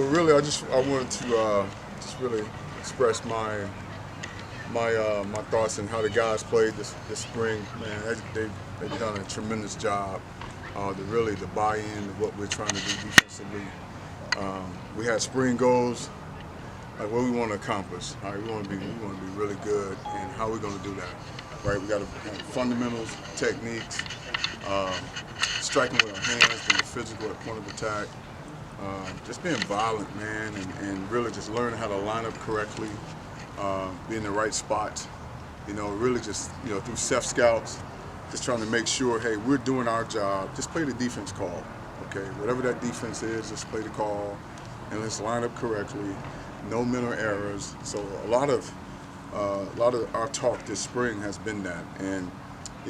Really, I wanted to just really express my thoughts and how the guys played this spring. Man, they've done a tremendous job. To buy in to what we're trying to do defensively. We had spring goals, like what we want to accomplish. All right, we want to be really good, and how we're going to do that. Right, we got to have fundamentals, techniques, um, striking with our hands, being physical at point of attack. Just being violent, man, and really just learning how to line up correctly, be in the right spots. Really just through self scouts, just trying to make sure, hey, we're doing our job. Just play the defense call, okay? Whatever that defense is, just play the call, and let's line up correctly. No mental errors. So a lot of our talk this spring has been that, and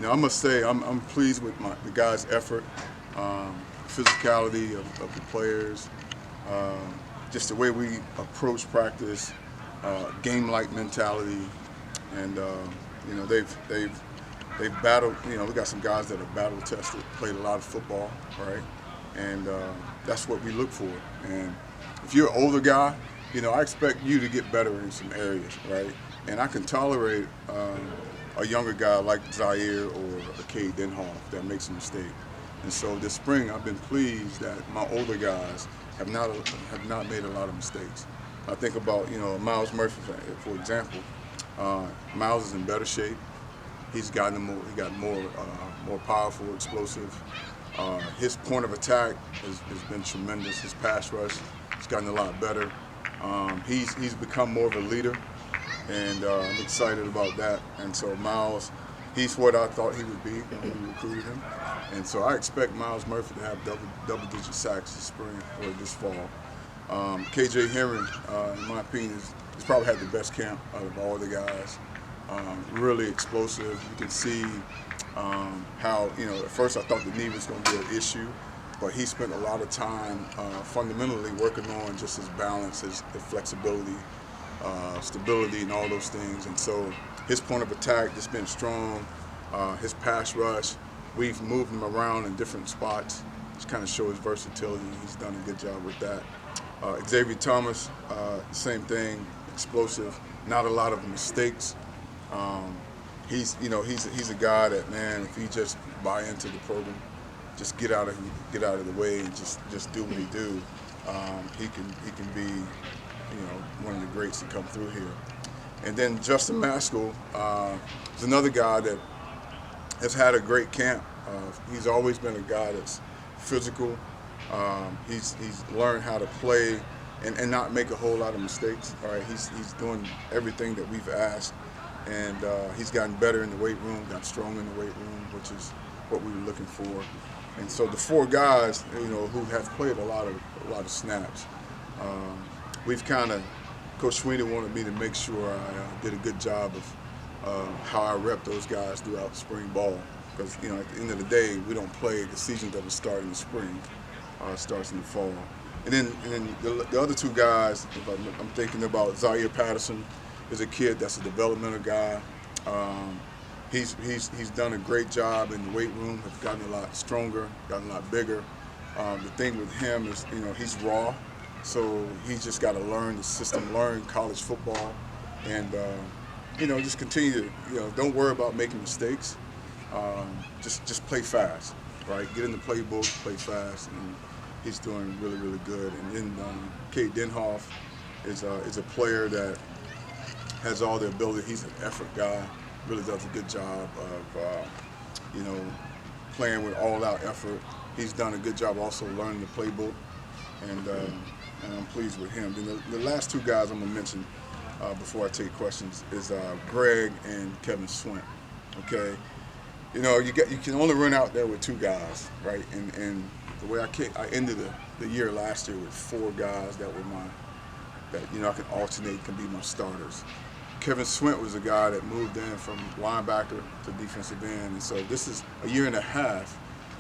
I must say I'm pleased with the guys' effort. Physicality of the players, just the way we approach practice, game-like mentality, and they've battled. We got some guys that are battle tested, played a lot of football, right? And that's what we look for. And if you're an older guy, I expect you to get better in some areas, right? And I can tolerate a younger guy like Zaire or a Cade Denhoff that makes a mistake. And so this spring, I've been pleased that my older guys have not made a lot of mistakes. I think about Miles Murphy, for example. Miles is in better shape. He got more powerful, explosive. His point of attack has been tremendous. His pass rush has gotten a lot better. He's become more of a leader, and I'm excited about that. And so Miles, he's what I thought he would be when we recruited him. And so I expect Miles Murphy to have double-digit sacks this spring or this fall. KJ Henry, in my opinion, has probably had the best camp out of all the guys. Really explosive. You can see how, at first I thought the knee was going to be an issue, but he spent a lot of time fundamentally working on just his balance, his flexibility, stability, and all those things. And so his point of attack just been strong. His pass rush, we've moved him around in different spots. Just kind of show his versatility. He's done a good job with that. Xavier Thomas, same thing, explosive. Not a lot of mistakes. He's a guy that, man, if he just buy into the program, just get out of the way and just do what he do, he can be one of the greats to come through here. And then Justin Maskell is another guy that has had a great camp. He's always been a guy that's physical. He's learned how to play and not make a whole lot of mistakes. All right, he's doing everything that we've asked, and he's gotten better in the weight room, got stronger in the weight room, which is what we were looking for. And so the four guys, who have played a lot of snaps, we've kind of, Coach Sweeney wanted me to make sure I did a good job of how I rep those guys throughout spring ball. Because at the end of the day, we don't play, the season doesn't start in the spring, it starts in the fall. And then the other two guys, if I'm thinking about Zaire Patterson, is a kid that's a developmental guy. He's done a great job in the weight room, has gotten a lot stronger, gotten a lot bigger. The thing with him is, he's raw, so he's just got to learn the system, learn college football, and just continue to, don't worry about making mistakes. Just play fast, right? Get in the playbook, play fast, and he's doing really, really good. And then Cade Denhoff is a player that has all the ability. He's an effort guy, really does a good job of playing with all-out effort. He's done a good job also learning the playbook, and I'm pleased with him. Then the last two guys I'm gonna mention before I take questions is Greg and Kevin Swint. Okay. You can only run out there with two guys, right? And the way I ended the year last year with four guys that were I can alternate, can be my starters. Kevin Swint was a guy that moved in from linebacker to defensive end, and so this is a year and a half.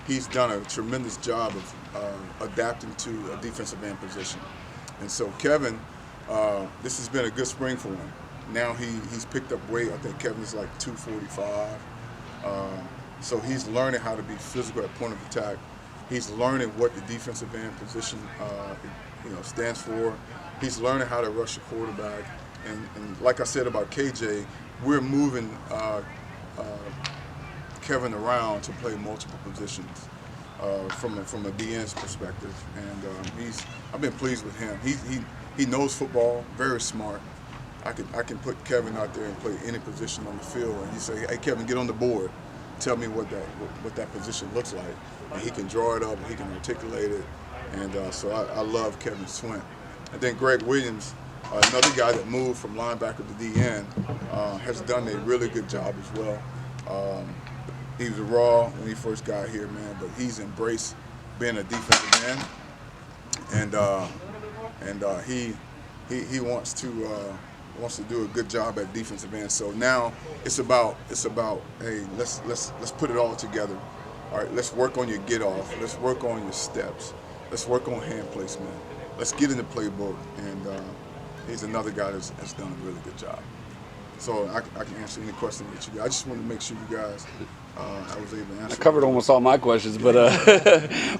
He's done a tremendous job of adapting to a defensive end position. And so Kevin, this has been a good spring for him. Now he's picked up weight. I think Kevin's like 245. So he's learning how to be physical at point of attack. He's learning what the defensive end position stands for. He's learning how to rush a quarterback. And like I said about KJ, we're moving Kevin around to play multiple positions from a DN's perspective. And I've been pleased with him. He knows football, very smart. I can put Kevin out there and play any position on the field, and you say, "Hey, Kevin, get on the board. Tell me what that position looks like." And he can draw it up, and he can articulate it, and so I love Kevin's swing. And then Greg Williams, another guy that moved from linebacker to DN, has done a really good job as well. He was raw when he first got here, man, but he's embraced being a defensive end, and he wants to do a good job at defensive end. So now it's about hey, let's put it all together. All right, let's work on your get off. Let's work on your steps. Let's work on hand placement. Let's get in the playbook. And he's another guy that's done a really good job. So I can answer any question that you got. I just wanted to make sure you guys, I was able to answer. I covered almost all my questions, but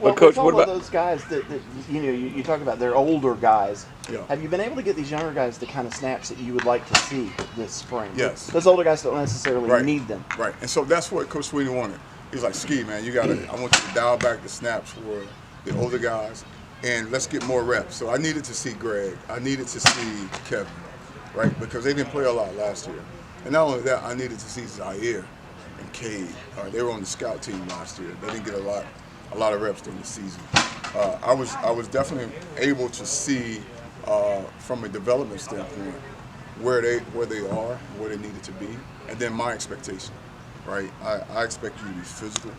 well, Coach, what about those guys that you talk about? They're older guys. Yeah. Have you been able to get these younger guys the kind of snaps that you would like to see this spring? Yes. Those older guys don't necessarily need them. Right. And so that's what Coach Sweeney wanted. He's like, "Ski, man, I want you to dial back the snaps for the older guys, and let's get more reps." So I needed to see Greg. I needed to see Kevin, right? Because they didn't play a lot last year. And not only that, I needed to see Zaire and Cade. They were on the scout team last year. They didn't get a lot of reps during the season. I was definitely able to see from a development standpoint where they are, where they needed to be, and then my expectation. Right, I expect you to be physical.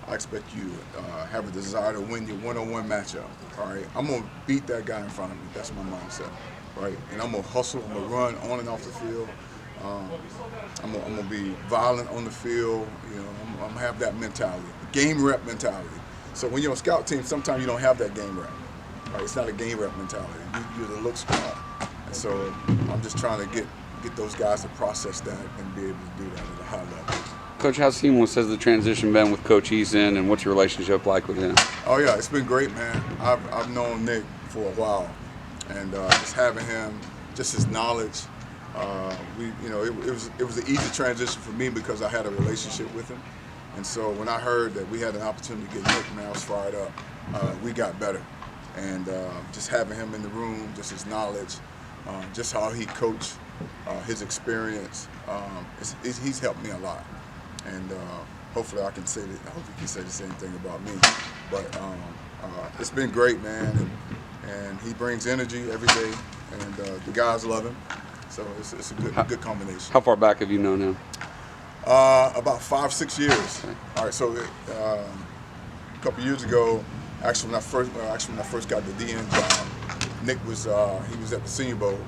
I expect you to have a desire to win your one-on-one matchup. All right, I'm gonna beat that guy in front of me. That's my mindset. Right, and I'm gonna hustle. I'm gonna run on and off the field. I'm gonna be violent on the field. I'm gonna have that mentality, game rep mentality. So when you're on scout team, sometimes you don't have that game rep. Right, it's not a game rep mentality. You're the look squad, and so I'm just trying to get those guys to process that and be able to do that at a high level. Coach, how seamless has the transition been with Coach Eason, and what's your relationship like with him? Oh yeah, it's been great, man. I've known Nick for a while, and just having him, just his knowledge, it was an easy transition for me because I had a relationship with him, and so when I heard that we had an opportunity to get Nick, man, I was fired up. We got better, and just having him in the room, just his knowledge, just how he coached, his experience, he's helped me a lot. And hopefully I can say that. I hope you can say the same thing about me. But it's been great, man, and he brings energy every day, and the guys love him. So it's a good combination. How far back have you known him? About 5-6 years. Okay. All right. So a couple years ago, actually when I first got the DN job, Nick was he was at the Senior Bowl.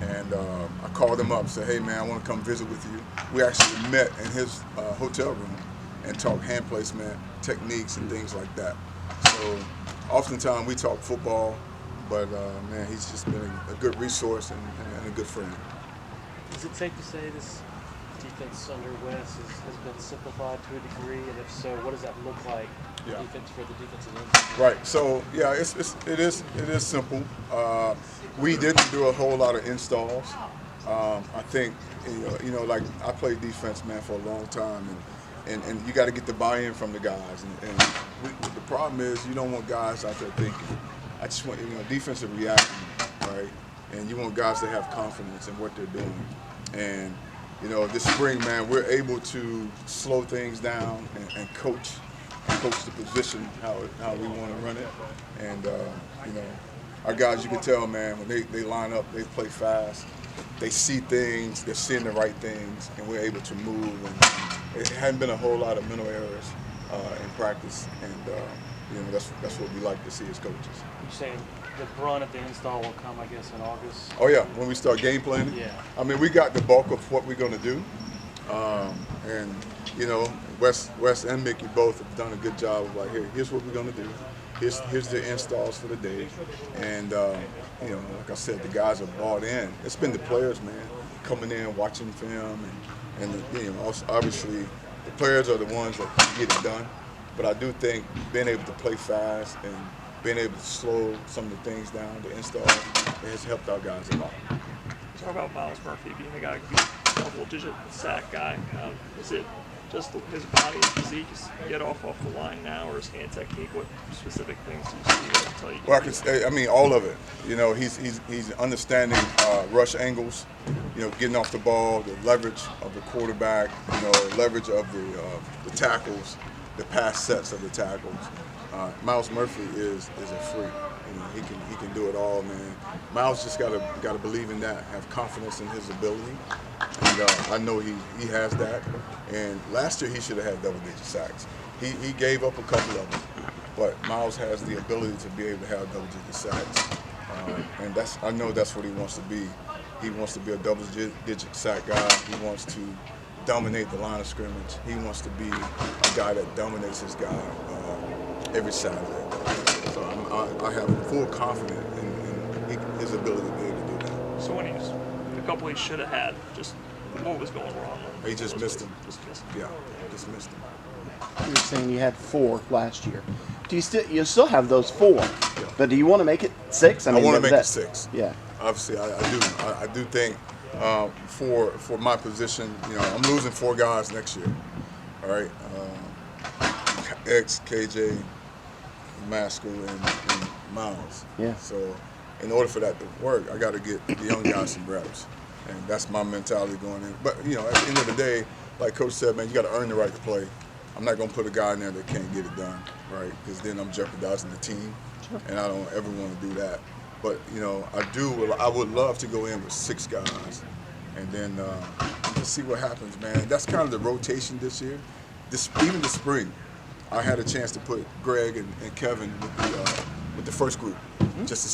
And I called him up and said, "Hey, man, I want to come visit with you." We actually met in his hotel room and talked hand placement, techniques, and things like that. So oftentimes we talk football, but man, he's just been a good resource and a good friend. Is it safe to say this defense under Wes has been simplified to a degree? And if so, what does that look like? Yeah. Defense for the defensive end? Right. So yeah, it is simple. We didn't do a whole lot of installs. I think like I played defense, man, for a long time, and you got to get the buy-in from the guys. And the problem is you don't want guys out there thinking. I just want defensive reaction, right? And you want guys to have confidence in what they're doing. And this spring, man, we're able to slow things down and coach the position how we want to run it. And our guys, you can tell, man, when they line up, they play fast. They see things, they're seeing the right things, and we're able to move. And it hadn't been a whole lot of mental errors in practice, and that's what we like to see as coaches. You're saying the brunt of the install will come, I guess, in August? Oh yeah, when we start game planning. Yeah. I mean, we got the bulk of what we're going to do, and Wes and Mickey both have done a good job of like, here's what we're going to do. Here's the installs for the day, and like I said, the guys have bought in. It's been the players, man, coming in, watching film, and obviously the players are the ones that get it done. But I do think being able to play fast and being able to slow some of the things down, the install, it has helped our guys a lot. Talk about Miles Murphy being the guy who double-digit sack guy. Is it just his body and physique get off the line now, or his hand technique? What specific things do you see that tell you? Well, I mean, all of it. You know, he's understanding rush angles. You know, getting off the ball, the leverage of the quarterback. You know, leverage of the tackles, the pass sets of the tackles. Miles Murphy is a freak. You know, he can do it all, man. Miles just gotta believe in that, have confidence in his ability, and I know he has that. And last year he should have had double-digit sacks. He gave up a couple of them, but Miles has the ability to be able to have double-digit sacks, and I know that's what he wants to be. He wants to be a double-digit sack guy. He wants to dominate the line of scrimmage. He wants to be a guy that dominates his guy every Saturday. So I have full confidence in his ability to be able to do that. So when the couple he should have had, just what was going wrong? He just missed him. Just missed him. Yeah, just missed him. You were saying you had 4 last year. Do you still have those 4? But do you want to make it 6? I want to make it 6. Yeah. Obviously, I do think for my position, you know, I'm losing 4 guys next year. All right, X, KJ, Maskell, and Miles. Yeah. So, in order for that to work, I got to get the young guys some reps, and that's my mentality going in. But you know, at the end of the day, like Coach said, man, you got to earn the right to play. I'm not going to put a guy in there that can't get it done, right? Because then I'm jeopardizing the team, and I don't ever want to do that. But you know, I would love to go in with 6 guys, and then just see what happens, man. That's kind of the rotation this year. Even the spring, I had a chance to put Greg and Kevin with the first group, just to